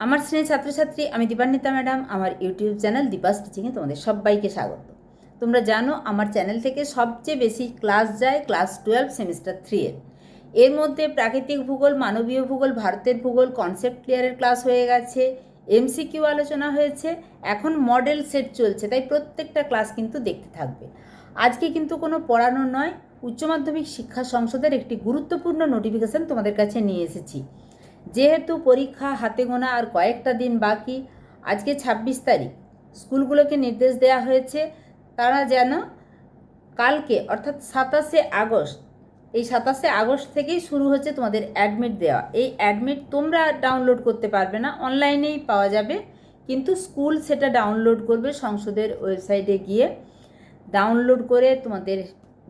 আমার শ্রেণীর ছাত্রছাত্রী আমি দীপান্বিতা ম্যাডাম আমার ইউটিউব চ্যানেল দীপাস টিচিংয়ে তোমাদের সবাইকে স্বাগত। তোমরা জানো আমার চ্যানেল থেকে সবচেয়ে বেশি ক্লাস যায় ক্লাস 12 সেমিস্টার 3 এর মধ্যে প্রাকৃতিক ভূগোল, মানবীয় ভূগোল, ভারতের ভূগোল, কনসেপ্ট ক্লিয়ারের ক্লাস হয়ে গেছে, এমসিকিউ আলোচনা হয়েছে, এখন মডেল সেট চলছে, তাই প্রত্যেকটা ক্লাস কিন্তু দেখতে থাকবে। আজকে কিন্তু কোনো পড়ানো নয়, উচ্চ মাধ্যমিক শিক্ষা সংসদের একটি গুরুত্বপূর্ণ নোটিফিকেশান তোমাদের কাছে নিয়ে এসেছি। যেহেতু পরীক্ষা হাতে গোনা আর কয়েকটা দিন বাকি, আজকে 26 তারিখ স্কুলগুলোকে নির্দেশ দেওয়া হয়েছে তারা যেন কালকে অর্থাৎ 27শে আগস্ট, এই 27শে আগস্ট থেকেই শুরু হচ্ছে তোমাদের অ্যাডমিট দেওয়া। এই অ্যাডমিট তোমরা ডাউনলোড করতে পারবে না, অনলাইনেই পাওয়া যাবে, কিন্তু স্কুল সেটা ডাউনলোড করবে সংসদের ওয়েবসাইটে গিয়ে। ডাউনলোড করে তোমাদের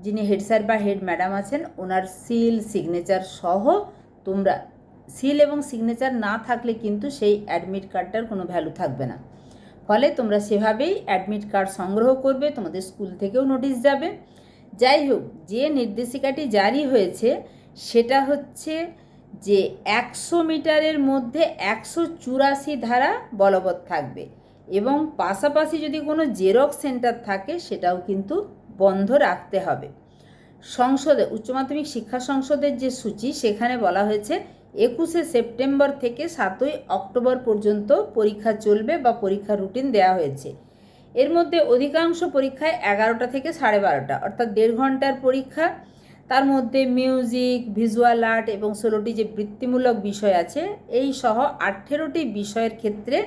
যিনি হেড স্যার বা হেড ম্যাডাম আছেন ওনার সিল সিগনেচার সহ, তোমরা সিল এবং সিগনেচার না থাকলে কিন্তু সেই অ্যাডমিট কার্ডটার কোনো ভ্যালু থাকবে না। ফলে তোমরা সেভাবেই অ্যাডমিট কার্ড সংগ্রহ করবে, তোমাদের স্কুল থেকেও নোটিশ যাবে। যাই হোক, যে নির্দেশিকাটি জারি হয়েছে সেটা হচ্ছে যে 100 মিটারের মধ্যে 184 ধারা বলবৎ থাকবে এবং পাশাপাশি যদি কোনো জেরক্স সেন্টার থাকে সেটাও কিন্তু বন্ধ রাখতে হবে। সংসদে উচ্চ মাধ্যমিক শিক্ষা সংসদের যে সূচি সেখানে বলা হয়েছে 21শে সেপ্টেম্বর থেকে 7ই অক্টোবর পর্যন্ত পরীক্ষা চলবে বা পরীক্ষা রুটিন দেওয়া হয়েছে। এর মধ্যে অধিকাংশ পরীক্ষায় 11টা থেকে 12:30 অর্থাৎ 1.5 ঘন্টার পরীক্ষা। তার মধ্যে মিউজিক, ভিজুয়াল আর্ট এবং 16টি যে বৃত্তিমূলক বিষয় আছে এই সহ 18টি বিষয়ের ক্ষেত্রে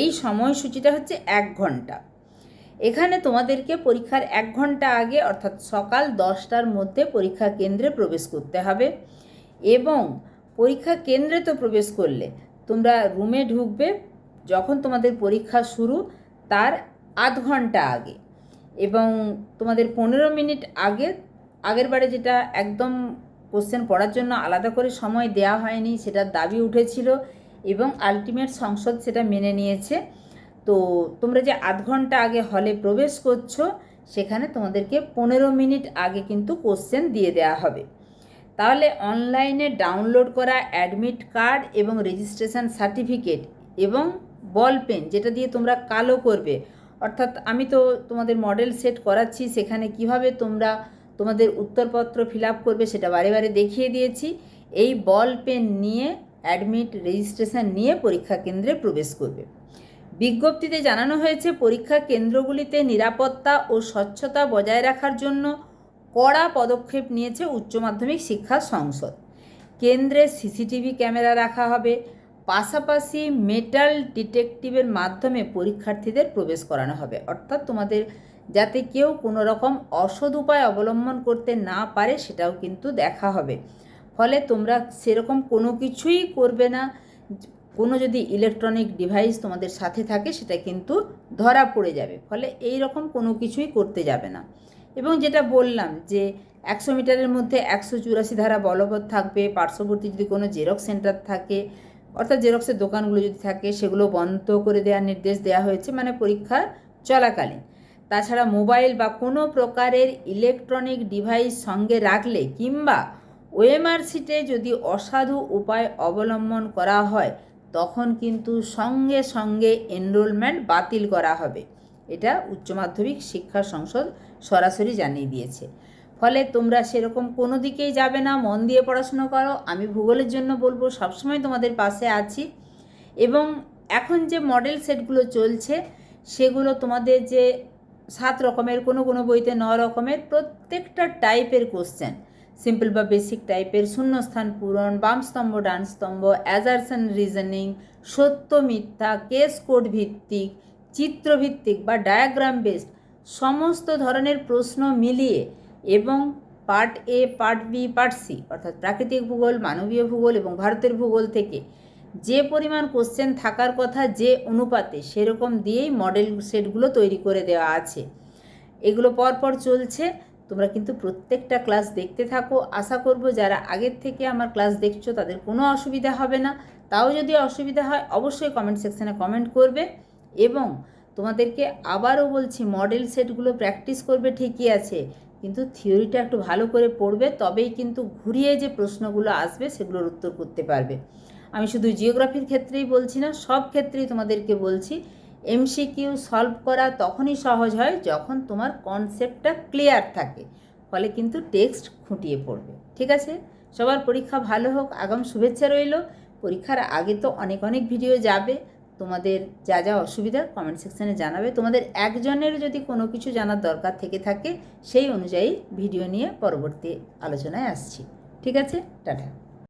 এই সময়সূচিটা হচ্ছে 1 ঘন্টা। এখানে তোমাদেরকে পরীক্ষার 1 ঘন্টা আগে অর্থাৎ সকাল 10টার মধ্যে পরীক্ষা কেন্দ্রে প্রবেশ করতে হবে এবং পরীক্ষা কেন্দ্রে তো প্রবেশ করলে তোমরা রুমে ঢুকবে যখন তোমাদের পরীক্ষা শুরু তার আধ ঘন্টা আগে এবং তোমাদের 15 মিনিট আগে। আগের বারে যেটা একদম কোশ্চেন পড়ার জন্য আলাদা করে সময় দেওয়া হয়নি সেটার দাবি উঠেছিল এবং আলটিমেট সংসদ সেটা মেনে নিয়েছে। তো তোমরা যে আধ ঘন্টা আগে হলে প্রবেশ করছো সেখানে তোমাদেরকে 15 মিনিট আগে কিন্তু কোশ্চেন দিয়ে দেওয়া হবে। তাহলে অনলাইনে ডাউনলোড করা অ্যাডমিট কার্ড এবং রেজিস্ট্রেশন সার্টিফিকেট এবং বল পেন যেটা দিয়ে তোমরা কালো করবে, অর্থাৎ আমি তো তোমাদের মডেল সেট করাচ্ছি সেখানে কিভাবে তোমরা তোমাদের উত্তরপত্র ফিল আপ করবে সেটা বারে বারে দেখিয়ে দিয়েছি। এই বল পেন নিয়ে অ্যাডমিট রেজিস্ট্রেশন নিয়ে পরীক্ষা কেন্দ্রে প্রবেশ করবে। বিজ্ঞপ্তিতে জানানো হয়েছে পরীক্ষা কেন্দ্রগুলিতে নিরাপত্তা ও স্বচ্ছতা বজায় রাখার জন্য কড়া পদক্ষেপ নিয়েছে উচ্চ মাধ্যমিক শিক্ষা সংসদ। কেন্দ্রে সিসিটিভি ক্যামেরা রাখা হবে, পাশাপাশি মেটাল ডিটেকটিভের মাধ্যমে পরীক্ষার্থীদের প্রবেশ করানো হবে, অর্থাৎ তোমাদের যাতে কেউ কোনো রকম অসৎ উপায় অবলম্বন করতে না পারে সেটাও কিন্তু দেখা হবে। ফলে তোমরা সেরকম কোনো কিছুই করবে না, কোনো যদি ইলেকট্রনিক ডিভাইস তোমাদের সাথে থাকে সেটা কিন্তু ধরা পড়ে যাবে, ফলে এই রকম কোনো কিছুই করতে যাবে না। এবং যেটা বললাম যে 100 মিটারের মধ্যে 184 ধারা বলবৎ থাকবে, পার্শ্ববর্তী যদি কোনো জেরক্স সেন্টার থাকে অর্থাৎ জেরক্সের দোকানগুলো যদি থাকে সেগুলো বন্ধ করে দেওয়ার নির্দেশ দেওয়া হয়েছে, মানে পরীক্ষা চলাকালীন। তাছাড়া মোবাইল বা কোনো প্রকারের ইলেকট্রনিক ডিভাইস সঙ্গে রাখলে কিংবা ওএমআর সিটে যদি অসাধু উপায় অবলম্বন করা হয় তখন কিন্তু সঙ্গে সঙ্গে এনরোলমেন্ট বাতিল করা হবে। এটা উচ্চ মাধ্যমিক শিক্ষা সংসদ সরাসরি জানিয়ে দিয়েছে। ফলে তোমরা সেরকম কোনো দিকেই যাবে না, মন দিয়ে পড়াশুনো করো। আমি ভূগোলের জন্য বলবো সবসময় তোমাদের পাশে আছি। এবং এখন যে মডেল সেটগুলো চলছে সেগুলো তোমাদের যে 7 রকমের, কোনো কোনো বইতে 9 রকমের, প্রত্যেকটা টাইপের কোশ্চেন, সিম্পল বা বেসিক টাইপের, শূন্যস্থান পূরণ, বাম স্তম্ভ ডান স্তম্ভ, অ্যাজারশন রিজনিং, সত্য মিথ্যা, কেস কোড ভিত্তিক, চিত্রভিত্তিক বা ডায়াগ্রাম বেসড সমস্ত ধরনের প্রশ্ন মিলিয়ে এবং part A, part B, part C অর্থাৎ প্রাকৃতিক ভূগোল, মানবীয় ভূগোল এবং ভারতের ভূগোল থেকে যে পরিমাণ কোশ্চেন থাকার কথা যে অনুপাতে সেরকম দিয়েই মডেল সেটগুলো তৈরি করে দেওয়া আছে। এগুলো পরপর চলছে, তোমরা কিন্তু প্রত্যেকটা ক্লাস দেখতে থাকো। আশা করব যারা আগের থেকে আমার ক্লাস দেখছো তাদের কোনো অসুবিধা হবে না। তাও যদি অসুবিধা হয় অবশ্যই কমেন্ট সেকশানে কমেন্ট করবে। এবং তোমাদেরকে আবারও বলছি মডেল সেটগুলো প্র্যাকটিস করবে ঠিকই আছে, কিন্তু থিওরিটা একটু ভালো করে পড়বে, তবেই কিন্তু ঘুরিয়ে যে প্রশ্নগুলো আসবে সেগুলোর উত্তর করতে পারবে। আমি শুধু জিওগ্রাফির ক্ষেত্রেই বলছি না, সব ক্ষেত্রেই তোমাদেরকে বলছি এমসিকিউ সলভ করা তখনই সহজ হয় যখন তোমার কনসেপ্টটা ক্লিয়ার থাকে, ফলে কিন্তু টেক্সট খুঁটিয়ে পড়বে। ঠিক আছে, সবার পরীক্ষা ভালো হোক, আগাম শুভেচ্ছা রইল। পরীক্ষার আগে তো অনেক অনেক ভিডিও যাবে, তোমাদের যা যা অসুবিধা কমেন্ট সেকশানে জানাবে। তোমাদের একজনের যদি কোনো কিছু জানার দরকার থেকে থাকে সেই অনুযায়ী ভিডিও নিয়ে পরবর্তী আলোচনায় আসছি। ঠিক আছে, টাটা।